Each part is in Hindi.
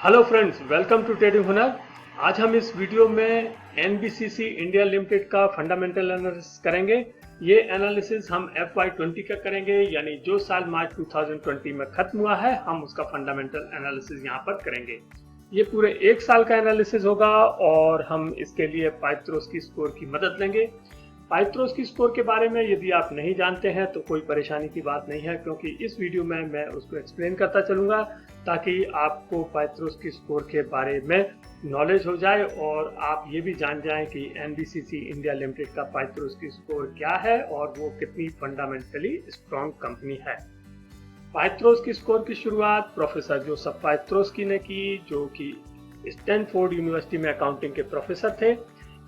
Hello friends, welcome to trading Hunar. आज हम इस वीडियो में एनबीसीसी इंडिया लिमिटेड का फंडामेंटल एनालिसिस करेंगे। ये एनालिसिस हम FY20 का करेंगे, यानी जो साल मार्च 2020 में खत्म हुआ है हम उसका फंडामेंटल एनालिसिस यहाँ पर करेंगे। ये पूरे एक साल का एनालिसिस होगा और हम इसके लिए पाइथ्रोस्की स्कोर की मदद लेंगे। पाइथ्रोस्की स्कोर के बारे में यदि आप नहीं जानते हैं तो कोई परेशानी की बात नहीं है, क्योंकि इस वीडियो में मैं उसको एक्सप्लेन करता चलूंगा ताकि आपको पाइथ्रोस्की स्कोर के बारे में नॉलेज हो जाए और आप ये भी जान जाएं कि एनबीसीसी इंडिया लिमिटेड का पाइथ्रोस्की स्कोर क्या है और वो कितनी फंडामेंटली स्ट्रॉन्ग कंपनी है। पाइथ्रोस्की स्कोर की शुरुआत प्रोफेसर जोसेफ पाइथ्रोस्की ने की, जो कि स्टैनफोर्ड यूनिवर्सिटी में अकाउंटिंग के प्रोफेसर थे।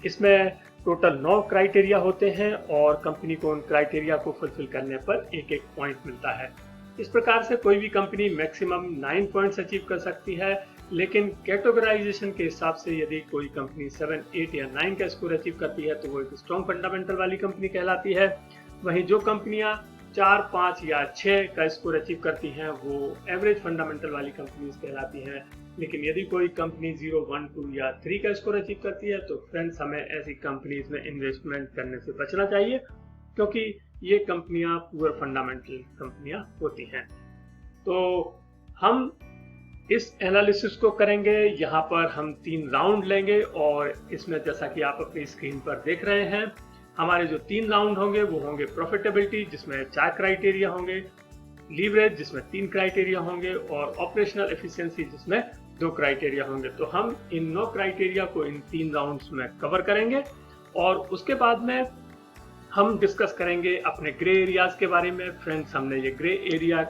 इसमें टोटल 9 क्राइटेरिया होते हैं और कंपनी को उन क्राइटेरिया को फुलफिल करने पर एक एक पॉइंट मिलता है। इस प्रकार से कोई भी कंपनी मैक्सिमम 9 पॉइंट्स अचीव कर सकती है, लेकिन कैटेगराइजेशन के हिसाब से यदि कोई कंपनी 7, 8 या 9 का स्कोर अचीव करती है तो वो एक स्ट्रॉन्ग फंडामेंटल वाली कंपनी कहलाती है। वहीं जो कंपनियां 4, 5 या 6 का स्कोर अचीव करती हैं वो एवरेज फंडामेंटल वाली कंपनीज कहलाती हैं। लेकिन यदि कोई कंपनी 0, 1, 2 या 3 का स्कोर अचीव करती है तो फ्रेंड्स हमें ऐसी कंपनीज में इन्वेस्टमेंट करने से बचना चाहिए, क्योंकि ये कंपनियां पुअर फंडामेंटल कंपनियां होती हैं। तो हम इस एनालिसिस को करेंगे। यहाँ पर हम 3 राउंड लेंगे और इसमें जैसा कि आप अपनी स्क्रीन पर देख रहे हैं, हमारे जो 3 राउंड होंगे वो होंगे प्रॉफिटेबिलिटी, जिसमें 4 क्राइटेरिया होंगे, लीवरेज जिसमें 3 क्राइटेरिया होंगे और ऑपरेशनल एफिशिएंसी जिसमें 2 क्राइटेरिया होंगे। तो हम इन 9 क्राइटेरिया को इन 3 राउंड्स में कवर करेंगे और उसके बाद में हम डिस्कस करेंगे अपने ग्रे एरियाज के बारे में। फ्रेंड्स, हमने ये ग्रे एरिया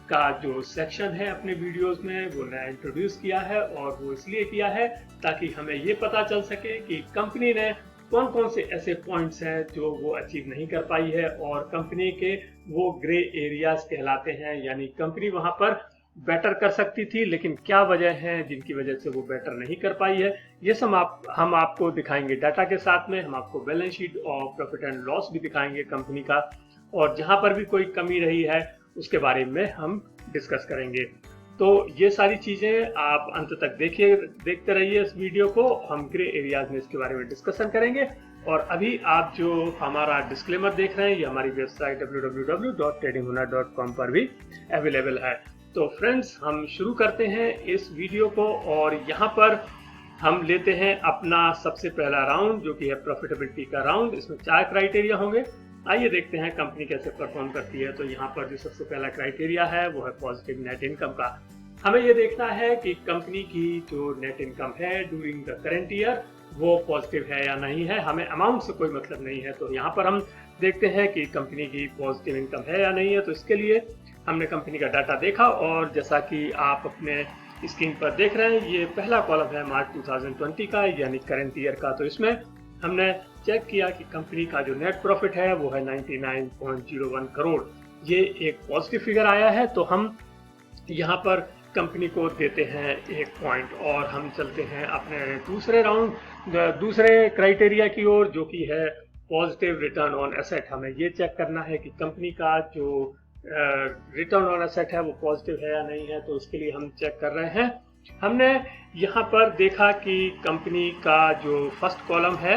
का जो सेक्शन है अपने वीडियोस में वो नया इंट्रोड्यूस किया है और वो इसलिए किया है ताकि हमें ये पता चल सके कि कंपनी ने कौन कौन से ऐसे पॉइंट्स हैं जो वो अचीव नहीं कर पाई है और कंपनी के वो ग्रे एरियाज कहलाते हैं, यानी कंपनी वहां पर बेटर कर सकती थी लेकिन क्या वजह है जिनकी वजह से वो बेटर नहीं कर पाई है। ये सब हम आपको दिखाएंगे डाटा के साथ में। हम आपको बैलेंस शीट और प्रॉफिट एंड लॉस भी दिखाएंगे कंपनी का, और जहां पर भी कोई कमी रही है उसके बारे में हम डिस्कस करेंगे। तो ये सारी चीजें आप अंत तक देखते रहिए इस वीडियो को। हम ग्रे एरियाज में इसके बारे में डिस्कशन करेंगे। और अभी आप जो हमारा डिस्क्लेमर देख रहे हैं ये हमारी वेबसाइट www.tradinghunar.com पर भी अवेलेबल है। तो फ्रेंड्स, हम शुरू करते हैं इस वीडियो को और यहाँ पर हम लेते हैं अपना सबसे पहला राउंड, जो कि है प्रॉफिटेबिलिटी का राउंड। इसमें 4 क्राइटेरिया होंगे। आइए देखते हैं कंपनी कैसे परफॉर्म करती है। तो यहाँ पर जो सबसे पहला क्राइटेरिया है वो है पॉजिटिव नेट इनकम का। हमें ये देखना है कि कंपनी की जो नेट इनकम है ड्यूरिंग द करंट ईयर वो पॉजिटिव है या नहीं है। हमें अमाउंट से कोई मतलब नहीं है। तो यहाँ पर हम देखते हैं कि कंपनी की पॉजिटिव इनकम है या नहीं है। तो इसके लिए हमने कंपनी का डाटा देखा और जैसा कि आप अपने स्क्रीन पर देख रहे हैं ये पहला कॉलम है मार्च 2020 का, यानी करंट ईयर का। तो इसमें हमने चेक किया कि कंपनी का जो नेट प्रॉफिट है वो है 99.01 करोड़। ये एक पॉजिटिव फिगर आया है। तो हम यहाँ पर कंपनी को देते हैं 1 पॉइंट और हम चलते हैं अपने दूसरे क्राइटेरिया की ओर, जो कि है पॉजिटिव रिटर्न ऑन एसेट। हमें ये चेक करना है कि कंपनी का जो रिटर्न ऑन एसेट है वो पॉजिटिव है या नहीं है। तो इसके लिए हम चेक कर रहे हैं। हमने यहाँ पर देखा कि कंपनी का जो फर्स्ट कॉलम है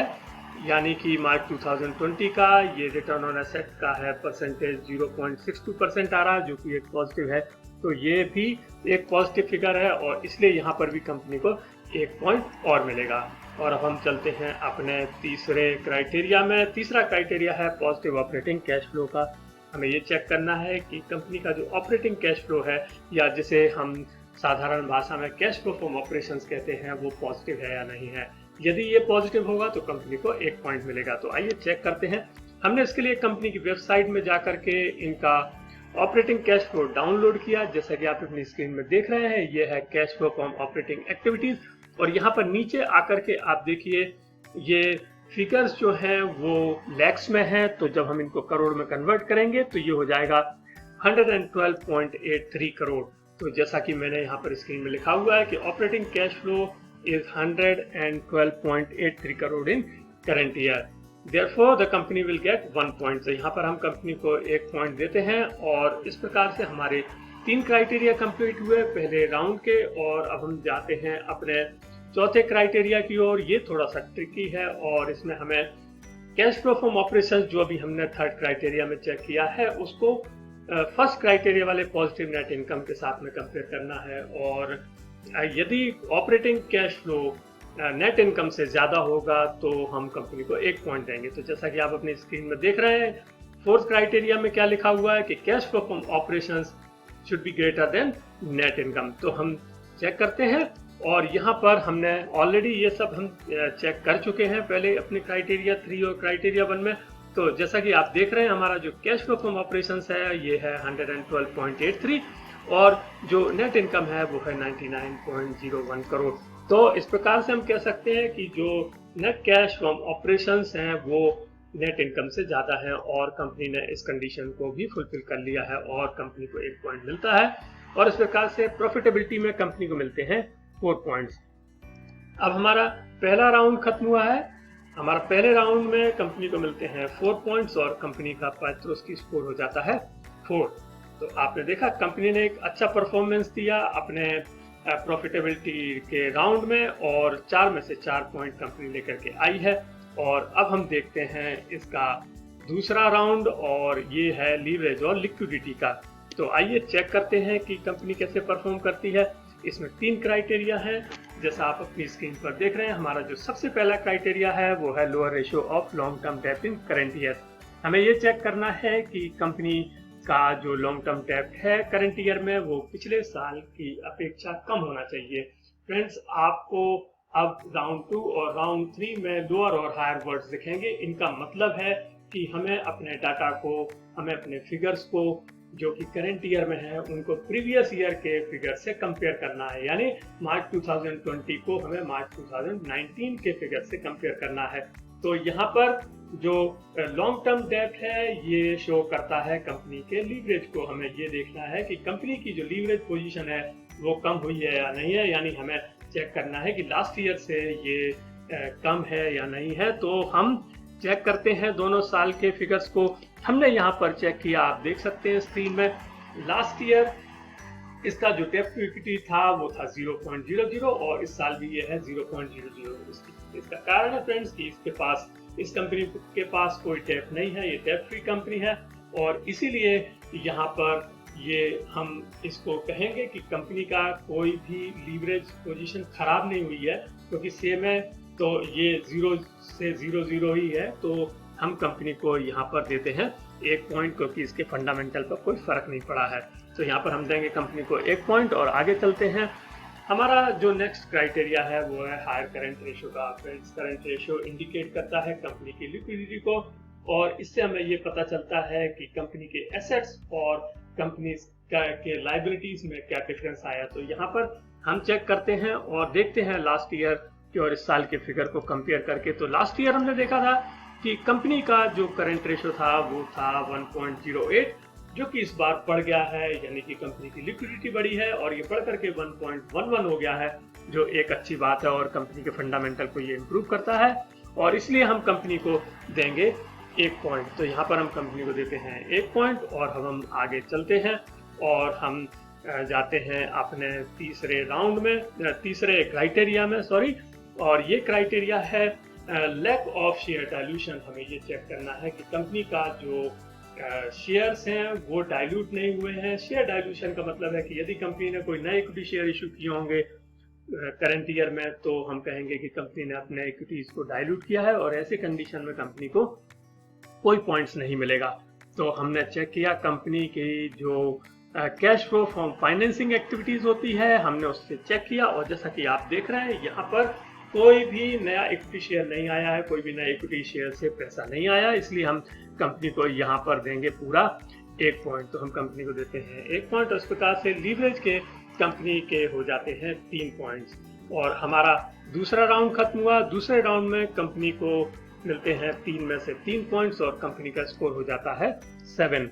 यानी कि मार्च 2020 का, ये रिटर्न ऑन एसेट का है परसेंटेज 0.62% आ रहा, जो कि एक पॉजिटिव है। तो ये भी एक पॉजिटिव फिगर है और इसलिए यहाँ पर भी कंपनी को 1 पॉइंट और मिलेगा। और अब हम चलते हैं अपने तीसरे क्राइटेरिया में। तीसरा क्राइटेरिया है पॉजिटिव ऑपरेटिंग कैश फ्लो का। हमें ये चेक करना है कि कंपनी का जो ऑपरेटिंग कैश फ्लो है, या जिसे हम साधारण भाषा में कैश फ्लो फ्रॉम ऑपरेशंस कहते हैं, वो पॉजिटिव है या नहीं है। यदि ये पॉजिटिव होगा तो कंपनी को 1 पॉइंट मिलेगा। तो आइए चेक करते हैं। हमने इसके लिए कंपनी की वेबसाइट में जाकर के इनका ऑपरेटिंग कैश फ्लो डाउनलोड किया। जैसा कि आप अपनी स्क्रीन में देख रहे हैं ये है cash flow from operating activities. और यहाँ पर नीचे आकर के आप देखिए ये फिगर्स जो हैं वो लैक्स में हैं। तो जब हम इनको करोड़ में कन्वर्ट करेंगे तो ये हो जाएगा 112.83 करोड़। तो जैसा कि मैंने यहाँ पर स्क्रीन में लिखा हुआ है कि operating cash flow is 112.83 crore in current year. Therefore, the company will get 1 point। तो यहाँ पर हम कंपनी को 1 पॉइंट देते हैं और इस प्रकार से हमारे 3 क्राइटेरिया कंप्लीट हुए पहले राउंड के, और अब हम जाते हैं अपने चौथे क्राइटेरिया की ओर। ये थोड़ा सा ट्रिकी है और इसमें हमें कैश फ्लो फ्रॉम ऑपरेशंस जो अभी हमने थर्ड क्राइटेरिया में चेक किया है उसको फर्स्ट क्राइटेरिया वाले पॉजिटिव नेट इनकम के साथ में कंपेयर करना है। और यदि operating cash flow net income से ज्यादा होगा तो हम कंपनी को 1 पॉइंट देंगे। तो जैसा कि आप अपनी स्क्रीन में देख रहे हैं, फोर्थ क्राइटेरिया में क्या लिखा हुआ है कि cash flow from operations should be greater than net income. तो हम चेक करते हैं, और यहाँ पर हमने ऑलरेडी ये सब हम चेक कर चुके हैं पहले अपने क्राइटेरिया 3 और क्राइटेरिया 1 में। तो जैसा कि आप देख रहे हैं, हमारा जो कैश फ्लो फ्रॉम ऑपरेशंस है ये है 112.83 और जो नेट इनकम है वो है 99.01 करोड़। तो इस प्रकार से हम कह सकते हैं कि जो नेट कैश फ्रॉम ऑपरेशंस हैं वो नेट इनकम से ज्यादा है, और कंपनी ने इस कंडीशन को भी फुलफिल कर लिया है और कंपनी को 1 पॉइंट मिलता है। और इस प्रकार से प्रॉफिटेबिलिटी में कंपनी को मिलते हैं 4 पॉइंट्स। अब हमारा पहला राउंड खत्म हुआ है। हमारा पहले राउंड में कंपनी को मिलते हैं 4 पॉइंट्स और कंपनी का पैट्रोस स्कोर हो जाता है 4। तो आपने देखा कंपनी ने एक अच्छा परफॉर्मेंस दिया अपने प्रॉफिटेबिलिटी के राउंड में, और 4 में से 4 पॉइंट कंपनी लेकर के आई है। और अब हम देखते हैं इसका दूसरा राउंड, और ये है लीवरेज और लिक्विडिटी का। तो आइए चेक करते हैं कि कंपनी कैसे परफॉर्म करती है। इसमें 3 क्राइटेरिया हैं, जैसा आप अपनी स्क्रीन पर देख रहे हैं। हमारा जो सबसे पहला क्राइटेरिया है वो है lower ratio of long term डेब्ट इन करंट ईयर। हमें ये चेक करना है कि कंपनी का जो लॉन्ग टर्म डेब्ट है करंट ईयर में वो पिछले साल की अपेक्षा कम होना चाहिए। फ्रेंड्स, आपको अब राउंड 2 और राउंड 3 में लोअर और हायर वर्ड्स दिखेंगे। इनका मतलब है कि हमें अपने डाटा को, हमें अपने फिगर्स को जो कि करंट ईयर में है उनको प्रीवियस ईयर के फिगर से कंपेयर करना है। यानी मार्च 2020 को हमें मार्च 2019 के फिगर से कंपेयर करना है। तो यहाँ पर जो लॉन्ग टर्म डेब्ट है ये शो करता है कंपनी के लीवरेज को। हमें ये देखना है कि कंपनी की जो लीवरेज पोजीशन है वो कम हुई है या नहीं है, यानी हमें चेक करना है कि लास्ट ईयर से ये कम है या नहीं है। तो हम चेक करते हैं दोनों साल के फिगर्स को। हमने यहाँ पर चेक किया, आप देख सकते हैं स्क्रीन में। लास्ट ईयर इसका जो डेब्ट टू इक्विटी था वो था 0.00 और इस साल भी ये है 0.00। इसका कारण है फ्रेंड्स कि इस कंपनी के पास कोई डेब्ट नहीं है, ये डेब्ट फ्री कंपनी है, और इसीलिए यहाँ पर ये हम इसको कहेंगे कि कंपनी का कोई भी लीवरेज पोजीशन खराब नहीं हुई है, क्योंकि सेम है तो ये 0 से 0.00 ही है। तो हम कंपनी को यहाँ पर देते हैं 1 पॉइंट, क्योंकि इसके फंडामेंटल पर कोई फर्क नहीं पड़ा है। तो यहाँ पर हम देंगे कंपनी को 1 पॉइंट और आगे चलते हैं। हमारा जो नेक्स्ट क्राइटेरिया है वो है हायर करंट रेशियो का। फ्रेंड्स, करंट रेशियो इंडिकेट करता है कंपनी की लिक्विडिटी को, और इससे हमें ये पता चलता है कि कंपनी के एसेट्स और कंपनी के लायबिलिटीज में क्या डिफरेंस आया। तो यहाँ पर हम चेक करते हैं और देखते हैं लास्ट ईयर के और इस साल के फिगर को कंपेयर करके। तो लास्ट ईयर हमने देखा था कि कंपनी का जो करंट रेशियो था वो था 1.08, जो कि इस बार बढ़ गया है, यानी कि कंपनी की लिक्विडिटी बढ़ी है और ये बढ़ करके 1.11 हो गया है, जो एक अच्छी बात है और कंपनी के फंडामेंटल को ये इम्प्रूव करता है, और इसलिए हम कंपनी को देंगे 1 पॉइंट। तो यहाँ पर हम कंपनी को देते हैं 1 पॉइंट और हम आगे चलते हैं और हम जाते हैं अपने तीसरे क्राइटेरिया में, और ये क्राइटेरिया है लैक ऑफ शेयर डाइल्यूशन। हमें ये चेक करना है कि कंपनी का जो शेयर्स हैं वो डाइल्यूट नहीं हुए हैं। शेयर डाइल्यूशन का मतलब है कि यदि कंपनी ने कोई नए इक्विटी शेयर इशू किए होंगे करंट ईयर में, तो हम कहेंगे कि कंपनी ने अपने इक्विटीज को डाइल्यूट किया है, और ऐसे कंडीशन में कंपनी को कोई पॉइंट्स नहीं मिलेगा। तो हमने चेक किया कंपनी की जो cash flow from financing activities होती है, हमने उससे चेक किया, और जैसा कि आप देख रहे हैं यहाँ पर कोई भी नया इक्विटी शेयर नहीं आया है, कोई भी नया इक्विटी शेयर से पैसा नहीं आया, इसलिए हम कंपनी को यहाँ पर देंगे पूरा 1 पॉइंट। तो हम कंपनी को देते हैं 1 पॉइंट, और इस प्रकार से लीवरेज के कंपनी के हो जाते हैं 3 पॉइंट्स। और हमारा दूसरा राउंड खत्म हुआ। दूसरे राउंड में कंपनी को मिलते हैं 3 में से 3 पॉइंट्स और कंपनी का स्कोर हो जाता है 7।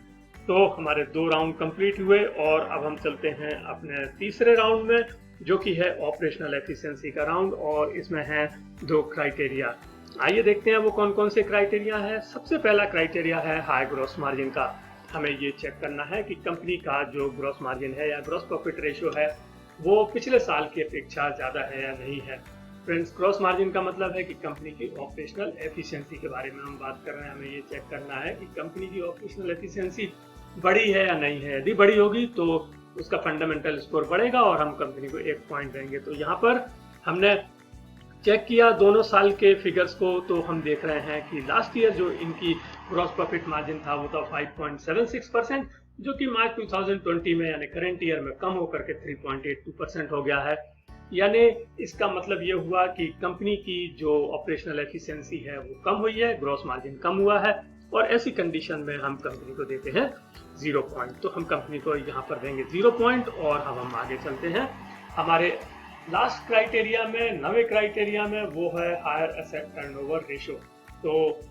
तो हमारे 2 राउंड कंप्लीट हुए और अब हम चलते हैं अपने तीसरे राउंड में, जो कि है ऑपरेशनल एफिशिएंसी का राउंड, और इसमें है 2 क्राइटेरिया। आइए देखते हैं वो कौन कौन से क्राइटेरिया है। सबसे पहला क्राइटेरिया है हाई ग्रॉस मार्जिन का। हमें ये चेक करना है कि कंपनी का जो ग्रॉस मार्जिन है या ग्रॉस प्रॉफिट रेशियो है वो पिछले साल की अपेक्षा ज़्यादा है या नहीं है। फ्रेंड्स, ग्रॉस मार्जिन का मतलब है कि कंपनी की ऑपरेशनल एफिशिएंसी के बारे में हम बात कर रहे हैं। हमें ये चेक करना है कि कंपनी की ऑपरेशनल एफिशिएंसी बड़ी है या नहीं है। यदि बड़ी होगी तो उसका फंडामेंटल स्कोर बढ़ेगा और हम कंपनी को 1 पॉइंट देंगे। तो यहाँ पर हमने चेक किया दोनों साल के फिगर्स को, तो हम देख रहे हैं कि लास्ट ईयर जो इनकी ग्रॉस प्रॉफिट मार्जिन था वो था 5.76%, जो कि मार्च 2020 में यानी करंट ईयर में कम होकर के 3.82% हो गया है। यानी इसका मतलब ये हुआ कि कंपनी की जो ऑपरेशनल एफिशिएंसी है वो कम हुई है, ग्रॉस मार्जिन कम हुआ है, और ऐसी कंडीशन में हम कंपनी को देते हैं 0 पॉइंट। तो हम कंपनी को यहाँ पर देंगे 0 पॉइंट और हम आगे चलते हैं। हमारे लास्ट क्राइटेरिया में, नवे क्राइटेरिया में, वो है हायर एसेट टर्नओवर रेशियो। तो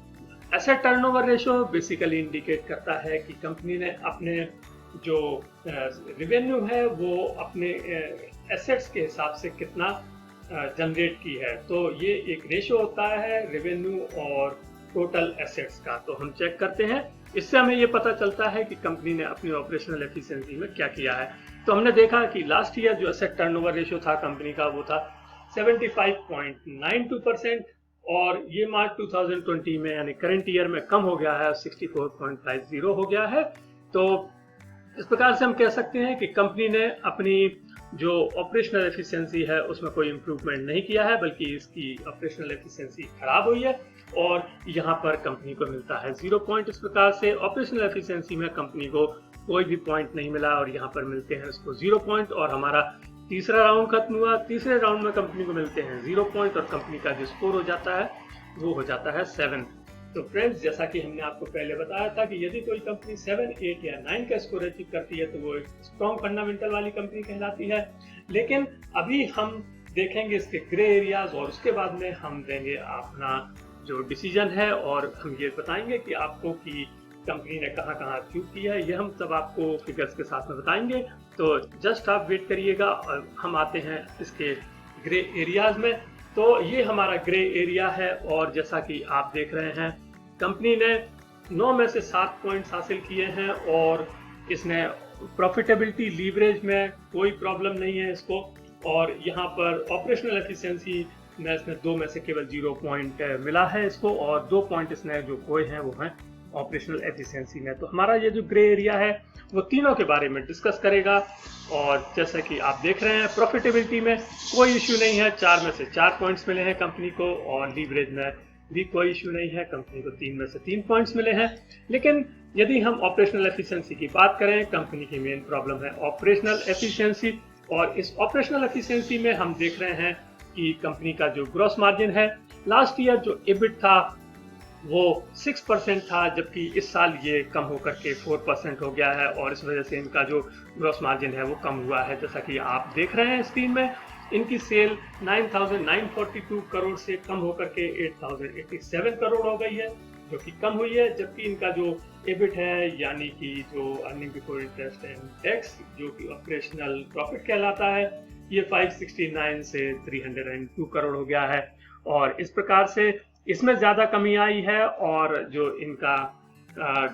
asset turnover ratio basically indicate करता है कि कंपनी ने अपने जो रेवेन्यू है वो अपने एसेट्स के हिसाब से कितना जनरेट की है। तो ये एक रेशियो होता है रेवेन्यू और टोटल एसेट्स का। तो हम चेक करते हैं, इससे हमें ये पता चलता है कि कंपनी ने अपनी ऑपरेशनल एफिशिएंसी में क्या किया है। तो हमने देखा कि लास्ट ईयर जो एसेट टर्नओवर रेशियो था कंपनी का वो था 75.92%, और ये मार्च 2020 में यानी करंट ईयर में कम हो गया है, 64.50 हो गया है। तो इस प्रकार से हम कह सकते हैं कि कंपनी ने अपनी जो ऑपरेशनल एफिशिएंसी है उसमें कोई इम्प्रूवमेंट नहीं किया है, बल्कि इसकी ऑपरेशनल एफिशिएंसी खराब हुई है, और यहाँ पर कंपनी को मिलता है 0 पॉइंट। इस प्रकार से ऑपरेशनल एफिशिएंसी में कंपनी को कोई भी पॉइंट नहीं मिला और यहाँ पर मिलते हैं इसको 0 पॉइंट। और हमारा तीसरा राउंड खत्म हुआ। तीसरे राउंड में कंपनी को मिलते हैं 0 पॉइंट और कंपनी का जो स्कोर हो जाता है वो हो जाता है 7। तो फ्रेंड्स, जैसा कि हमने आपको पहले बताया था कि यदि कोई कंपनी 7, 8 या 9 का स्कोर अचीव करती है तो वो एक स्ट्रॉन्ग फंडामेंटल वाली कंपनी कहलाती है। लेकिन अभी हम देखेंगे इसके ग्रे एरियाज और उसके बाद में हम देंगे अपना जो डिसीजन है और हम ये बताएंगे कि आपको कि कंपनी ने कहाँ कहाँ अचीव किया है। ये हम सब आपको फिगर्स के साथ में बताएंगे। तो जस्ट आप वेट करिएगा और हम आते हैं इसके ग्रे एरियाज में। तो ये हमारा ग्रे एरिया है और जैसा कि आप देख रहे हैं कंपनी ने 9 में से 7 पॉइंट्स हासिल किए हैं और इसने प्रॉफिटेबिलिटी लीवरेज में कोई प्रॉब्लम नहीं है इसको, और यहाँ पर ऑपरेशनल एफिशिएंसी में इसने 2 में से केवल 0 पॉइंट मिला है इसको, और 2 पॉइंट इसने जो खोए हैं वो हैं ऑपरेशनल एफिशिएंसी में। तो हमारा ये जो ग्रे एरिया है वो तीनों के बारे में डिस्कस करेगा। और जैसा कि आप देख रहे हैं प्रॉफिटेबिलिटी में कोई इश्यू नहीं है, 4 में से 4 पॉइंट्स मिले हैं कंपनी को, और लीवरेज में भी कोई इश्यू नहीं है, कंपनी को 3 में से 3 पॉइंट्स मिले हैं। लेकिन यदि हम ऑपरेशनल एफिशिएंसी की बात करें, कंपनी की मेन प्रॉब्लम है ऑपरेशनल एफिशिएंसी, और इस ऑपरेशनल एफिशिएंसी में हम देख रहे हैं कि कंपनी का जो ग्रॉस मार्जिन है लास्ट ईयर जो एबिट था वो 6% था, जबकि इस साल ये कम होकर के 4% हो गया है, और इस वजह से इनका जो ग्रॉस मार्जिन है वो कम हुआ है। जैसा कि आप देख रहे हैं स्क्रीन में, इनकी सेल 9,942 करोड़ से कम होकर के 8,087 करोड़ हो गई है, जो कि कम हुई है। जबकि इनका जो एबिट है यानी कि जो earning before interest and tax, जो कि ऑपरेशनल प्रॉफिट कहलाता है, ये 569 से 302 करोड़ हो गया है। और इस प्रकार से इसमें ज़्यादा कमी आई है, और जो इनका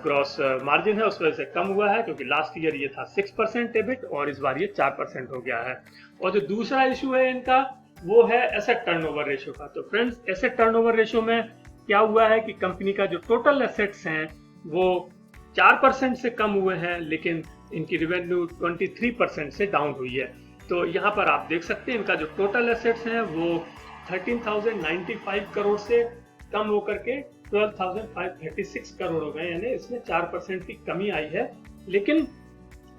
ग्रॉस मार्जिन है उस वजह से कम हुआ है, क्योंकि लास्ट ईयर ये था 6% एबिट और इस बार ये 4% हो गया है। और जो दूसरा इशू है इनका वो है एसेट टर्नओवर रेशियो का। तो फ्रेंड्स, एसेट टर्नओवर रेशियो में क्या हुआ है कि कंपनी का जो टोटल एसेट्स हैं वो 4% से कम हुए हैं, लेकिन इनकी रेवेन्यू 23% से डाउन हुई है। तो यहाँ पर आप देख सकते हैं इनका जो टोटल एसेट्स हैं वो 13,095 करोड़ से कम होकर के 12,536 करोड़ हो गए, यानी इसमें 4% की कमी आई है। लेकिन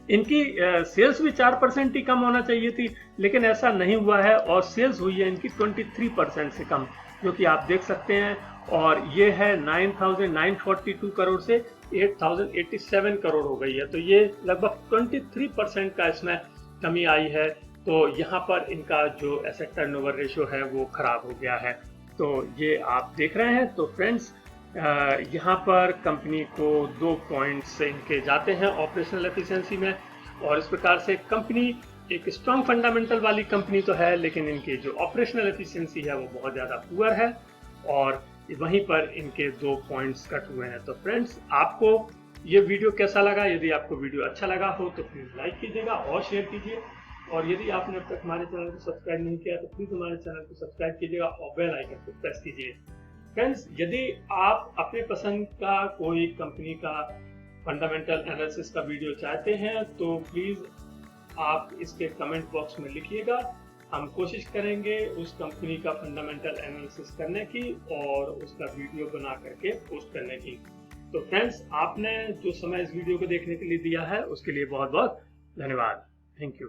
इनकी सेल्स भी 4% ही कम होना चाहिए थी, लेकिन ऐसा नहीं हुआ है, और सेल्स हुई है इनकी 23% से कम, जो कि आप देख सकते हैं। और ये है 9,942 करोड़ से 8,087 करोड़ हो गई है। तो ये लगभग 23% का इसमें कमी आई है। तो यहाँ पर इनका जो एसेट टर्नओवर रेशियो है वो खराब हो गया है। तो ये आप देख रहे हैं। तो फ्रेंड्स, यहाँ पर कंपनी को 2 पॉइंट्स इनके जाते हैं ऑपरेशनल एफिशिएंसी में, और इस प्रकार से कंपनी एक स्ट्रॉन्ग फंडामेंटल वाली कंपनी तो है, लेकिन इनकी जो ऑपरेशनल एफिशिएंसी है वो बहुत ज़्यादा पुअर है, और वहीं पर इनके 2 पॉइंट्स कट हुए हैं। तो फ्रेंड्स, आपको ये वीडियो कैसा लगा? यदि आपको वीडियो अच्छा लगा हो तो प्लीज़ लाइक कीजिएगा और शेयर कीजिए, और यदि आपने अब तक हमारे चैनल को सब्सक्राइब नहीं किया तो प्लीज़ हमारे चैनल को सब्सक्राइब कीजिएगा और बेल आइकन को प्रेस कीजिए। फ्रेंड्स, यदि आप अपने पसंद का कोई कंपनी का फंडामेंटल एनालिसिस का वीडियो चाहते हैं तो प्लीज़ आप इसके कमेंट बॉक्स में लिखिएगा। हम कोशिश करेंगे उस कंपनी का फंडामेंटल एनालिसिस करने की और उसका वीडियो बना करके पोस्ट करने की। तो फ्रेंड्स, आपने जो समय इस वीडियो को देखने के लिए दिया है उसके लिए बहुत बहुत धन्यवाद। Thank you.